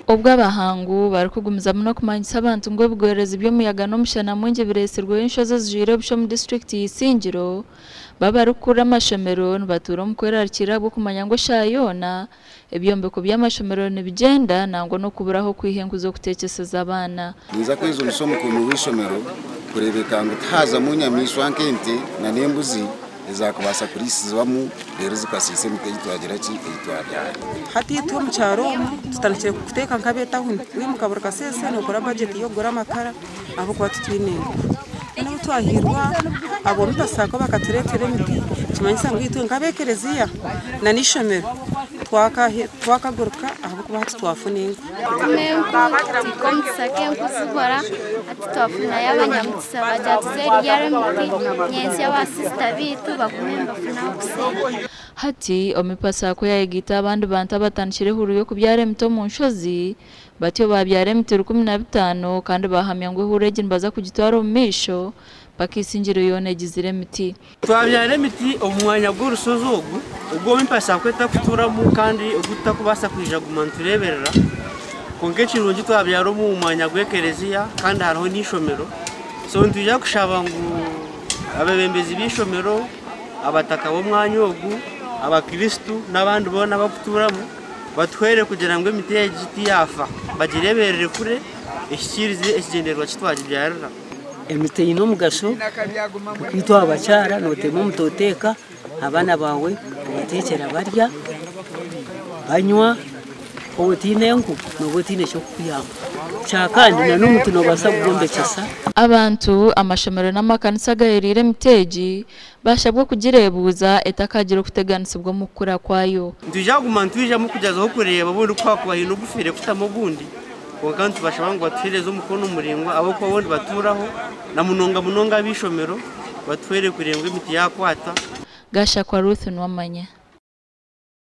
ubwo abahangu bari kugumiza no kumanyisa abantu ngo bigoreza iby'umuyaga no mushana mwinge biresirwe inshoza zijire busho mu district y'Isingiro babarukura amashomero batura mu kwerarikira bwo kumanya ngo shayona ibyombeko by'amashomero nibigenda nango no kuburaho kwihenguzo kutekeseza abana niza kwizo nisomo ku wishomero kurebeka ngo taza mu nyamiswa nkente na nembuzi ezakubasa kurisizwamo rero zikasise mukayitwagira ki itwabyara hati tu mu cyaro tutanakire guteka nkabeta huni wimukabura kasese no gura budget yo gura makara aho kwa tutwinenga no twahirwa abo mpasako bakaturetere miti kimanyisa ngo itu ngabekereziya na nishomero twakaguruka aho kuba twafuninga komsake kuzikora ati twafuna y'abanyamutsa bajyatse ryaremiti nyenzi y'abasista bitu bakumemba funa kusenya hati omipasako yayigita abandi bantu batanshire huru yo kubyara emito mu nshozi batyo babyara emito 15 kandi bahamya ngo hurege baza kugitwara mu misho bakisingiro yone gizire miti twabyara emiti omwanya bw'urusozogu ubwo mipasako etakuturamo kandi ugutakubasa kwijaguma ntureberera konke kirungi twabyara mu mwanya gwekereziya kandi hariho n'ishomero so ntujya kushaba ngo abebembezi b'ishomero abataka bo mwanya ogu abakristu n'abandi bona bakuturamo batwere kugira ngo imiti ya giti yafa bagireberere kure ishikirize ikigenderwa kitwagibyarira emite ino mugasho kwitwa abacyara notemo mutoteka abana bawe batekera barya banywa obutine nku nobutine cyo kuyamba cyakandi na n'umutu no basa kugombekesa abantu amashomero n'amakanisa gaherire miteji bashabwo kugirebuza etakagira kuteganisa bwo mukura kwayo ndujaguma ntuje mu kujaza ho kureba bundi kwakubaye no gufire kutamo bundi kandi bashaba ngo batwireze umukono umuringwa abo kwa bondi baturaho na munonga bishomero batwere kurengwa imiti yakwata gasha kwa Ruth Nwamanya.